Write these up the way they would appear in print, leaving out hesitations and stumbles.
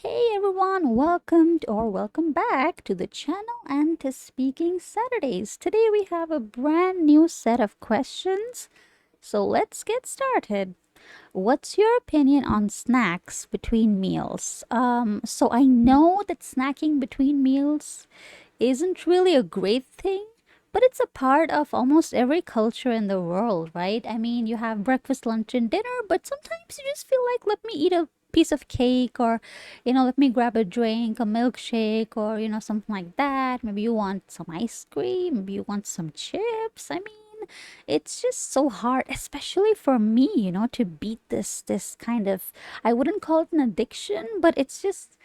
Hey everyone, welcome back to the channel and to Speaking Saturdays. Today we have a brand new set of questions. So let's get started. What's your opinion on snacks between meals? So I know that snacking between meals isn't really a great thing, but it's a part of almost every culture in the world, right? I mean, you have breakfast, lunch, and dinner, but sometimes you just feel like, let me eat a piece of cake, or, let me grab a drink, a milkshake, or, something like that. Maybe you want some ice cream, maybe you want some chips. I mean, it's just so hard, especially for me, to beat this kind of, I wouldn't call it an addiction, but it's just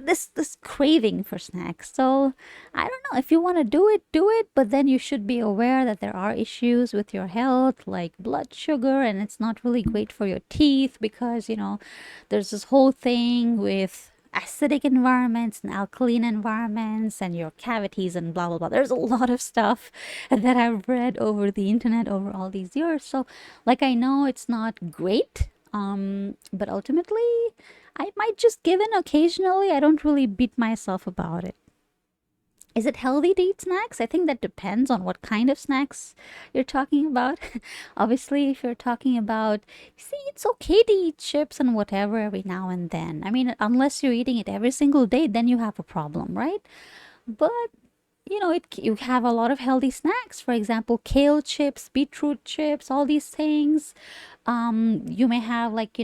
this craving for snacks. So I don't know, if you want to do it, but then you should be aware that there are issues with your health, like blood sugar, and it's not really great for your teeth because there's this whole thing with acidic environments and alkaline environments and your cavities and blah blah blah. There's a lot of stuff that I've read over the internet over all these years. So like, I know it's not great, but ultimately I might just give in occasionally. I don't really beat myself about it. Is it healthy to eat snacks? I think that depends on what kind of snacks you're talking about. Obviously, if you're talking about, see, it's okay to eat chips and whatever every now and then. I mean, unless you're eating it every single day, then you have a problem, right? But you have a lot of healthy snacks. For example, kale chips, beetroot chips, all these things. You may have, like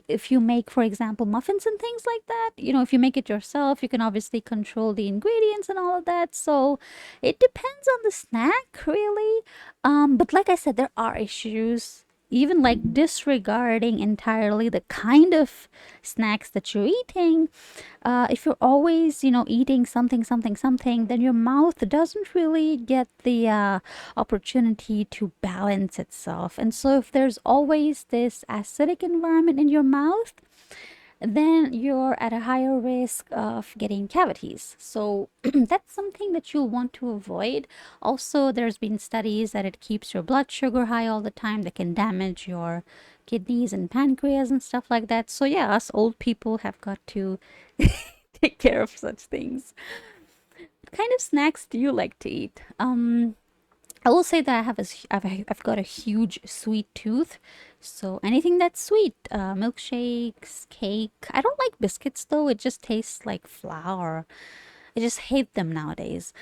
if you make, for example, muffins and things like that, if you make it yourself, you can obviously control the ingredients and all of that. So it depends on the snack, really. But like I said, there are issues, even like disregarding entirely the kind of snacks that you're eating. If you're always, eating something, then your mouth doesn't really get the opportunity to balance itself. And so, if there's always this acidic environment in your mouth, then you're at a higher risk of getting cavities. So that's something that you'll want to avoid. Also, there's been studies that it keeps your blood sugar high all the time, that can damage your kidneys and pancreas and stuff like that. So yeah, us old people have got to take care of such things. What kind of snacks do you like to eat? I will say that I've got a huge sweet tooth. So anything that's sweet, milkshakes, cake. I don't like biscuits though. It just tastes like flour. I just hate them nowadays.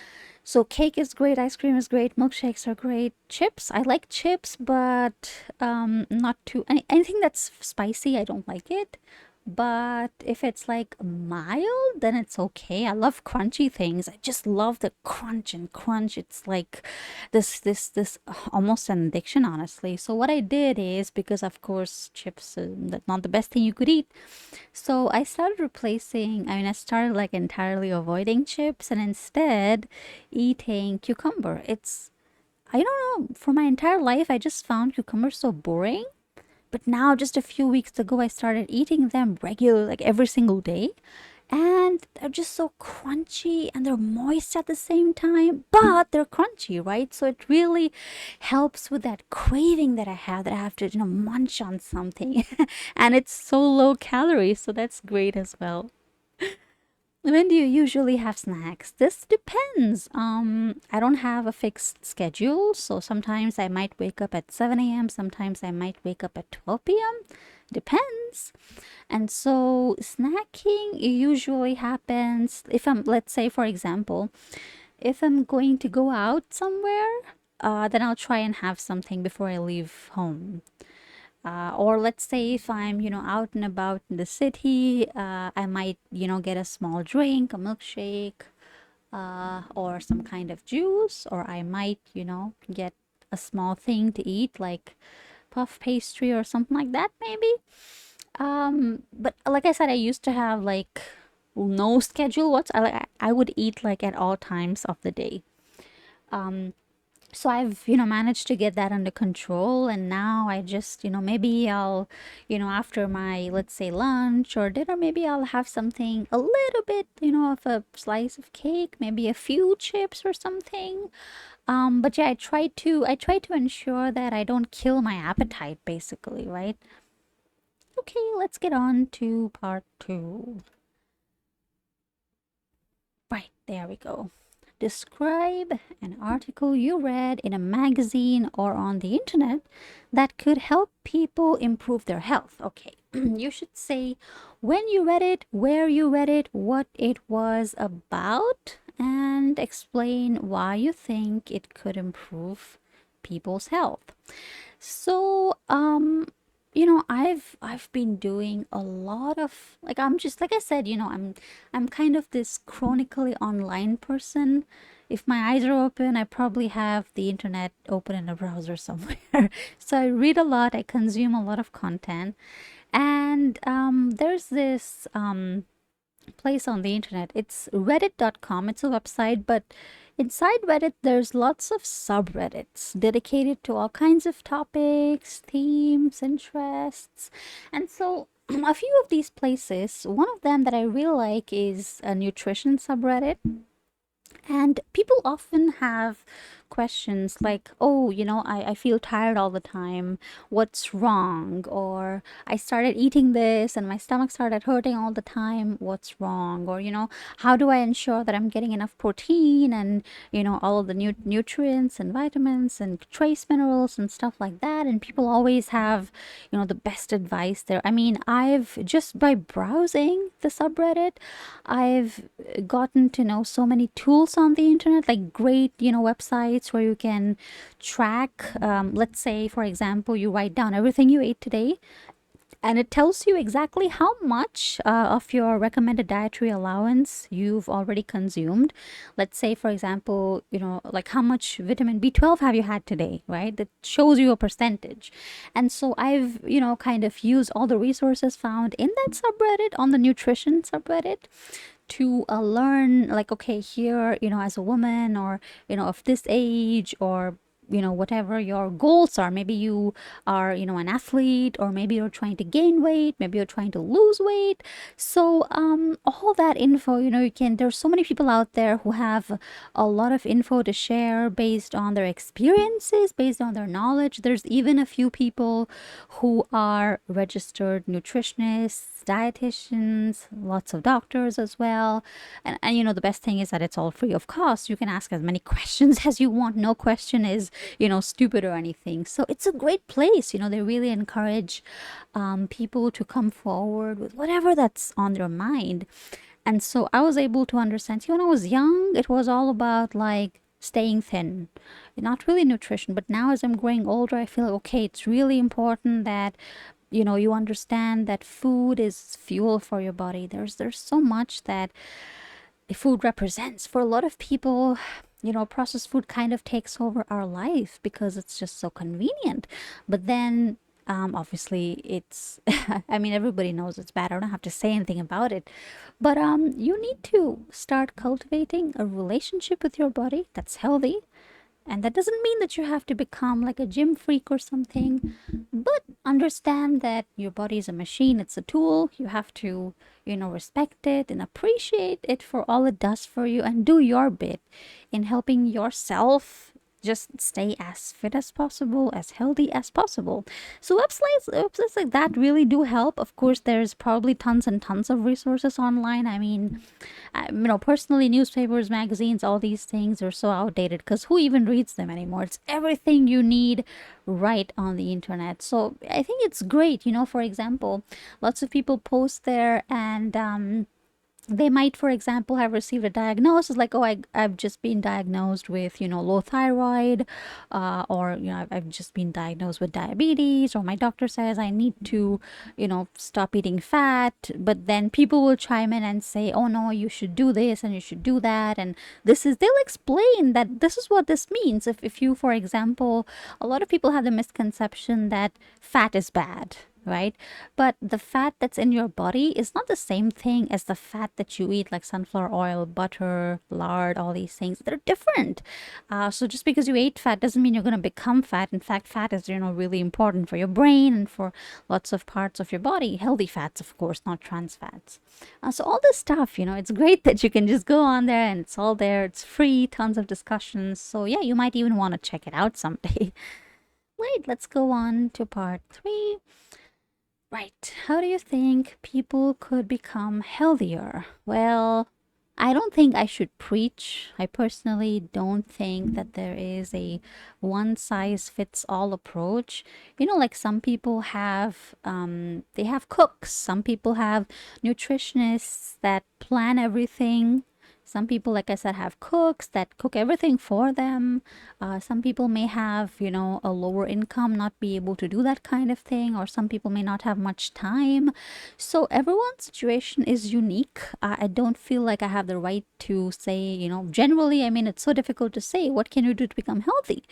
So cake is great, ice cream is great, milkshakes are great. Chips, I like chips, but not too anything that's spicy, I don't like it. But if it's like mild, then it's okay. I love crunchy things. I just love the crunch and crunch. It's like this almost an addiction, honestly. So what I did is, because of course chips that's not the best thing you could eat. So I started replacing, I mean, I started like entirely avoiding chips and instead eating cucumber. I don't know, for my entire life, I just found cucumbers so boring. But now, just a few weeks ago, I started eating them regular, like every single day. And they're just so crunchy and they're moist at the same time, but they're crunchy, right? So it really helps with that craving that I have, that I have to, munch on something. And it's so low calorie, so that's great as well. When do you usually have snacks? This depends. I don't have a fixed schedule, so sometimes I might wake up at 7 a.m., sometimes I might wake up at 12 p.m. Depends. And so snacking usually happens if I'm, let's say, for example, if I'm going to go out somewhere, then I'll try and have something before I leave home. Or let's say if I'm, out and about in the city, I might, get a small drink, a milkshake, or some kind of juice, or I might, get a small thing to eat, like puff pastry or something like that, maybe. But like I said, I used to have like no schedule. I would eat like at all times of the day. So I've, managed to get that under control, and now I just, maybe I'll, after my, let's say, lunch or dinner, maybe I'll have something a little bit, of a slice of cake, maybe a few chips or something. But yeah, I try to ensure that I don't kill my appetite, basically, right? Okay, let's get on to part two. Right, there we go. Describe an article you read in a magazine or on the internet that could help people improve their health. Okay, you should say when you read it, where you read it, what it was about, and explain why you think it could improve people's health. So, I've been doing a lot of, like, I'm just like I said, I'm kind of this chronically online person. If my eyes are open, I probably have the internet open in a browser somewhere. So I read a lot, I consume a lot of content. And there's this place on the internet. It's reddit.com. It's a website, but inside Reddit, there's lots of subreddits dedicated to all kinds of topics, themes, interests. And so a few of these places, one of them that I really like is a nutrition subreddit. And people often have questions like, oh, I feel tired all the time. What's wrong? Or I started eating this and my stomach started hurting all the time. What's wrong? Or, how do I ensure that I'm getting enough protein and, all of the nutrients and vitamins and trace minerals and stuff like that? And people always have, the best advice there. I mean, I've just by browsing the subreddit, I've gotten to know so many tools on the internet, like great, websites where you can track, let's say, for example, you write down everything you ate today and it tells you exactly how much of your recommended dietary allowance you've already consumed. Let's say, for example, like how much vitamin B12 have you had today, right? That shows you a percentage. And so I've, kind of used all the resources found in that subreddit, on the nutrition subreddit, to learn, like, okay, here, as a woman, or of this age, or whatever your goals are. Maybe you are, an athlete, or maybe you're trying to gain weight, maybe you're trying to lose weight. So all that info, there's so many people out there who have a lot of info to share based on their experiences, based on their knowledge. There's even a few people who are registered nutritionists, dietitians, lots of doctors as well. And the best thing is that it's all free of cost. You can ask as many questions as you want. No question is, stupid or anything. So it's a great place. They really encourage people to come forward with whatever that's on their mind. And so I was able to understand. See, when I was young, it was all about like staying thin, not really nutrition. But now, as I'm growing older, I feel okay, it's really important that you understand that food is fuel for your body. There's so much that food represents. For a lot of people, processed food kind of takes over our life because it's just so convenient. But then, obviously, it's, I mean, everybody knows it's bad. I don't have to say anything about it. But you need to start cultivating a relationship with your body that's healthy. And that doesn't mean that you have to become like a gym freak or something, but understand that your body is a machine, it's a tool. You have to, respect it and appreciate it for all it does for you and do your bit in helping yourself just stay as fit as possible, as healthy as possible. So websites like that really do help. Of course, there's probably tons and tons of resources online. I mean, personally, newspapers, magazines, all these things are so outdated because who even reads them anymore? It's everything you need right on the internet. So I think it's great. For example, lots of people post there and they might, for example, have received a diagnosis like, oh, I've just been diagnosed with, low thyroid, or, I've just been diagnosed with diabetes, or my doctor says I need to, stop eating fat. But then people will chime in and say, oh, no, you should do this and you should do that. And they'll explain that this is what this means. If you, for example, a lot of people have the misconception that fat is bad, right? But the fat that's in your body is not the same thing as the fat that you eat, like sunflower oil, butter, lard, all these things. They're different. So just because you ate fat doesn't mean you're going to become fat. In fact, fat is, really important for your brain and for lots of parts of your body. Healthy fats, of course, not trans fats. So all this stuff, it's great that you can just go on there and it's all there. It's free, tons of discussions. So yeah, you might even want to check it out someday. Right, let's go on to part 3. Right. How do you think people could become healthier? Well, I don't think I should preach. I personally don't think that there is a one size fits all approach. Like some people have, they have cooks. Some people have nutritionists that plan everything. Some people, like I said, have cooks that cook everything for them. Some people may have, a lower income, not be able to do that kind of thing, or some people may not have much time. So everyone's situation is unique. I don't feel like I have the right to say, generally, I mean, it's so difficult to say what can you do to become healthy,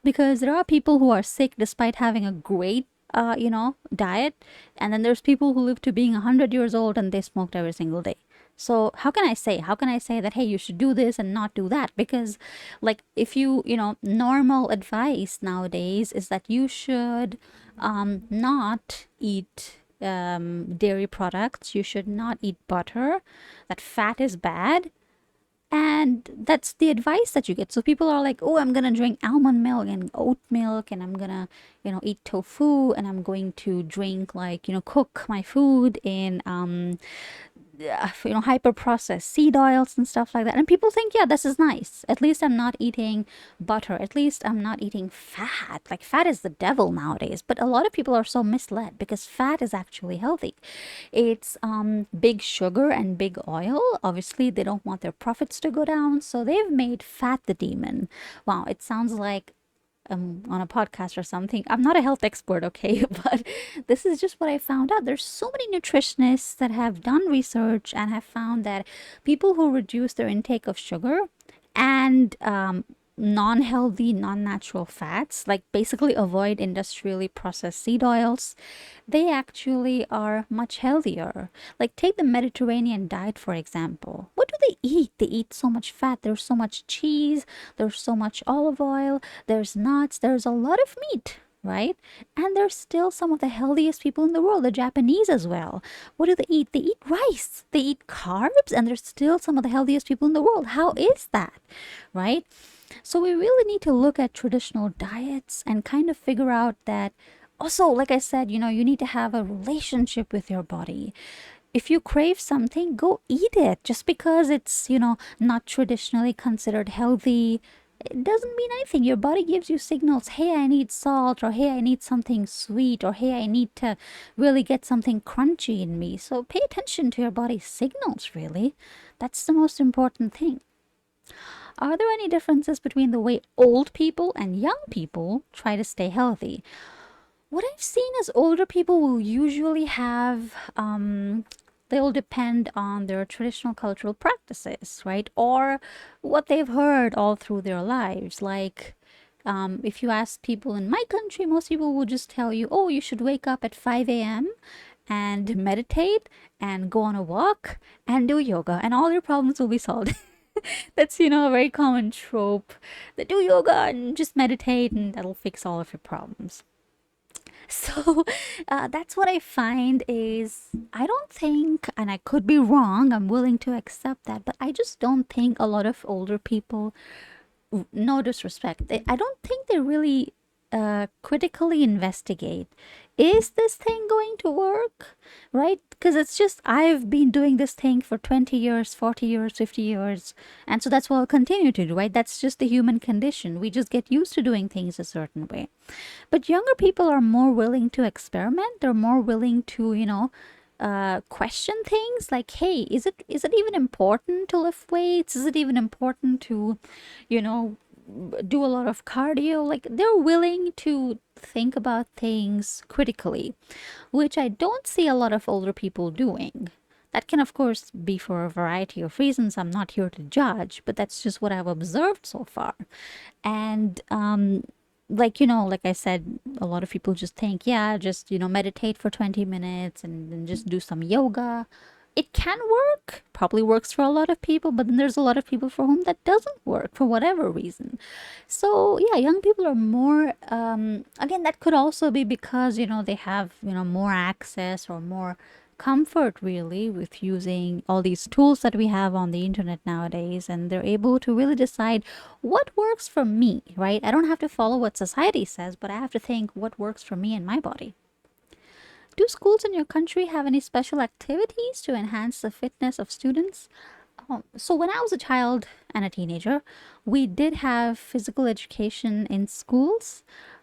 because there are people who are sick despite having a great diet, and then there's people who live to being 100 years old and they smoked every single day. So how can I say that, hey, you should do this and not do that? Because like if normal advice nowadays is that you should not eat dairy products, you should not eat butter, that fat is bad. And that's the advice that you get. So people are like, oh, I'm gonna drink almond milk and oat milk, and I'm gonna, eat tofu, and I'm going to drink, like, cook my food in hyper processed seed oils and stuff like that. And people think, yeah, this is nice. At least I'm not eating butter. At least I'm not eating fat. Like, fat is the devil nowadays. But a lot of people are so misled because fat is actually healthy. It's big sugar and big oil. Obviously, they don't want their profits to go down. So they've made fat the demon. Wow, it sounds like on a podcast or something. I'm not a health expert, okay, but this is just what I found out. There's so many nutritionists that have done research and have found that people who reduce their intake of sugar and non-healthy, non-natural fats, like basically avoid industrially processed seed oils, they actually are much healthier. Like, take the Mediterranean diet, for example. What do they eat? They eat so much fat. There's so much cheese. There's so much olive oil. There's nuts. There's a lot of meat, right? And they're still some of the healthiest people in the world, the Japanese as well. What do they eat? They eat rice. They eat carbs, and they're still some of the healthiest people in the world. How is that, right? So we really need to look at traditional diets and kind of figure out that also, like I said, you need to have a relationship with your body. If you crave something, go eat it. Just because it's, not traditionally considered healthy, it doesn't mean anything. Your body gives you signals. Hey, I need salt, or hey, I need something sweet, or hey, I need to really get something crunchy in me. So pay attention to your body's signals, really. That's the most important thing. Are there any differences between the way old people and young people try to stay healthy? What I've seen is older people will usually have, they'll depend on their traditional cultural practices, right? Or what they've heard all through their lives. Like, if you ask people in my country, most people will just tell you, oh, you should wake up at 5 a.m. and meditate and go on a walk and do yoga, and all your problems will be solved. That's, a very common trope. That do yoga and just meditate, and that'll fix all of your problems. So that's what I find is I don't think, and I could be wrong, I'm willing to accept that, but I just don't think a lot of older people, no disrespect, I don't think they really critically investigate, is this thing going to work, right? Because it's just, I've been doing this thing for 20 years, 40 years, 50 years, and so that's what I'll continue to do, right? That's just the human condition. We just get used to doing things a certain way. But younger people are more willing to experiment. They're more willing to, question things like, hey, is it even important to lift weights? Is it even important to, you know, do a lot of cardio? Like, they're willing to think about things critically, which I don't see a lot of older people doing. That can, of course, be for a variety of reasons. I'm not here to judge, but that's just what I've observed so far. And like I said, a lot of people just think, yeah, just meditate for 20 minutes and just do some yoga. It can work, probably works for a lot of people, but then there's a lot of people for whom that doesn't work for whatever reason. So yeah, young people are more, again, that could also be because they have more access or more comfort really with using all these tools that we have on the internet nowadays, and they're able to really decide what works for me, right? I don't have to follow what society says, but I have to think what works for me and my body. Do schools in your country have any special activities to enhance the fitness of students? So when I was a child and a teenager, we did have physical education in schools,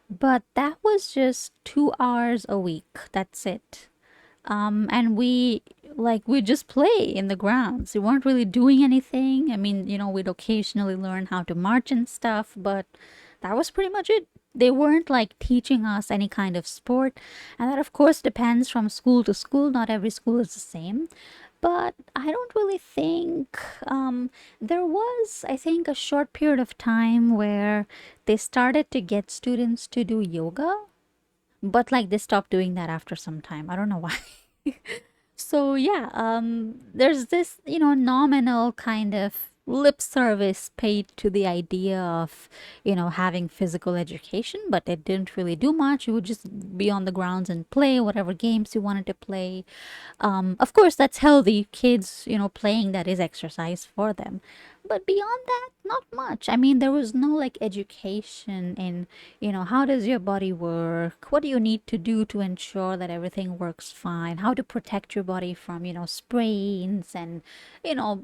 but that was just 2 hours a week. That's it. And we just play in the grounds. We weren't really doing anything. I mean, we'd occasionally learn how to march and stuff, but that was pretty much it. They weren't like teaching us any kind of sport, and that of course depends from school to school. Not every school is the same, but I don't really think there was, I think, a short period of time where they started to get students to do yoga, but like they stopped doing that after some time. I don't know why. So yeah, there's this, nominal kind of lip service paid to the idea of, having physical education, but it didn't really do much. You would just be on the grounds and play whatever games you wanted to play. Of course, that's healthy. Kids, playing that is exercise for them. But beyond that, not much. I mean, there was no like education in, how does your body work? What do you need to do to ensure that everything works fine? How to protect your body from, sprains and,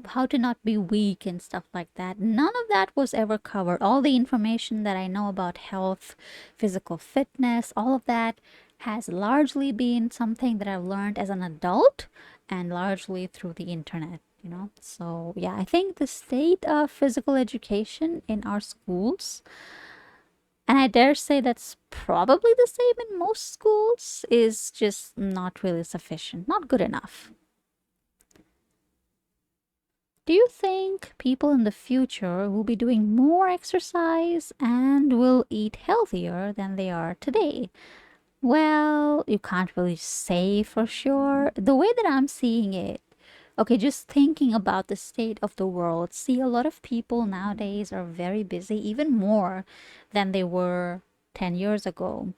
how to not be weak and stuff like that. None of that was ever covered. All the information that I know about health, physical fitness, all of that has largely been something that I've learned as an adult and largely through the internet. So, yeah, I think the state of physical education in our schools, and I dare say that's probably the same in most schools, is just not really sufficient, not good enough. Do you think people in the future will be doing more exercise and will eat healthier than they are today? Well, you can't really say for sure. The way that I'm seeing it, okay, just thinking about the state of the world, see, a lot of people nowadays are very busy, even more than they were 10 years ago.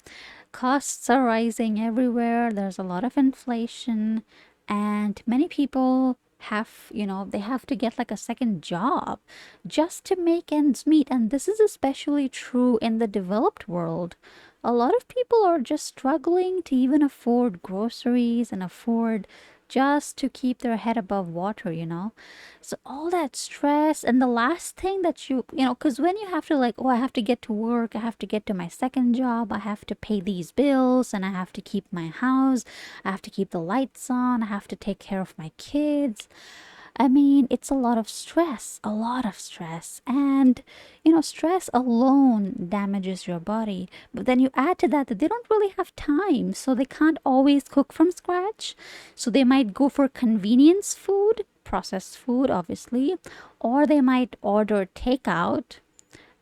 Costs are rising everywhere, there's a lot of inflation, and many people they have to get like a second job just to make ends meet. And this is especially true in the developed world. A lot of people are just struggling to even afford groceries and afford just to keep their head above water. So all that stress, and the last thing that because when you have to like, oh, I have to get to work, I have to get to my second job, I have to pay these bills, and I have to keep my house, I have to keep the lights on, I have to take care of my kids. I mean, it's a lot of stress, a lot of stress. And, stress alone damages your body. But then you add to that they don't really have time. So they can't always cook from scratch. So they might go for convenience food, processed food, obviously, or they might order takeout.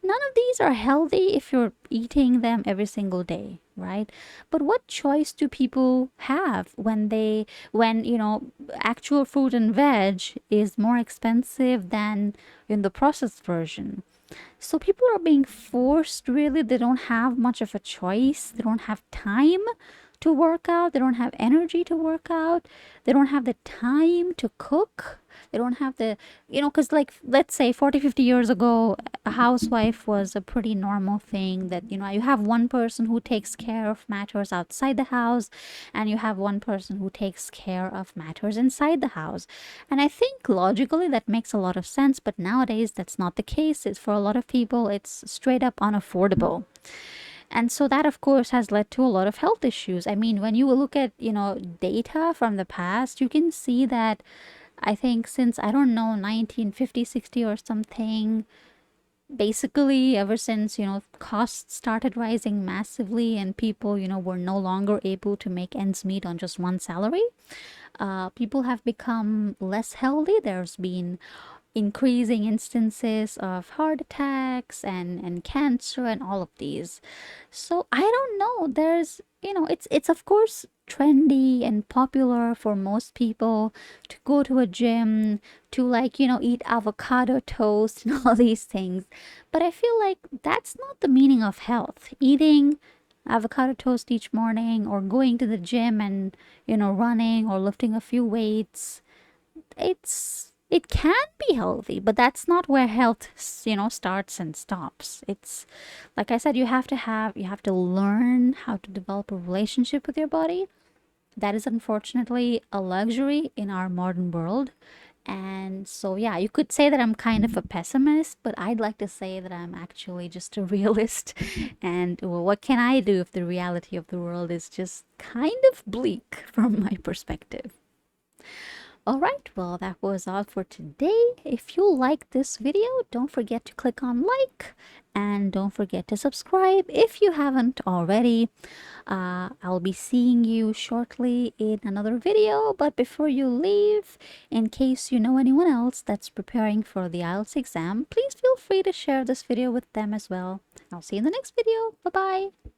None of these are healthy if you're eating them every single day, right? But what choice do people have when actual fruit and veg is more expensive than in the processed version? So people are being forced, really. They don't have much of a choice. They don't have time to work out. They don't have energy to work out. They don't have the time to cook. They don't have because like, let's say 40, 50 years ago, a housewife was a pretty normal thing that, you have one person who takes care of matters outside the house, and you have one person who takes care of matters inside the house. And I think logically that makes a lot of sense, but nowadays that's not the case. It's, for a lot of people, it's straight up unaffordable. And so that, of course, has led to a lot of health issues. I mean, when you look at, data from the past, you can see that I think since, I don't know, 1950, 60 or something, basically ever since, costs started rising massively and people, were no longer able to make ends meet on just one salary, people have become less healthy. There's been increasing instances of heart attacks and cancer and all of these. So I don't know. There's, it's of course trendy and popular for most people to go to a gym, to like, eat avocado toast and all these things. But I feel like that's not the meaning of health. Eating avocado toast each morning or going to the gym and, running or lifting a few weights, it can be healthy, but that's not where health, starts and stops. It's like I said, you have to learn how to develop a relationship with your body. That is unfortunately a luxury in our modern world. And so, yeah, you could say that I'm kind of a pessimist, but I'd like to say that I'm actually just a realist. And well, what can I do if the reality of the world is just kind of bleak from my perspective? All right, well, that was all for today. If you liked this video, don't forget to click on like and don't forget to subscribe if you haven't already. I'll be seeing you shortly in another video, but before you leave, in case you know anyone else that's preparing for the IELTS exam, please feel free to share this video with them as well. I'll see you in the next video. Bye bye.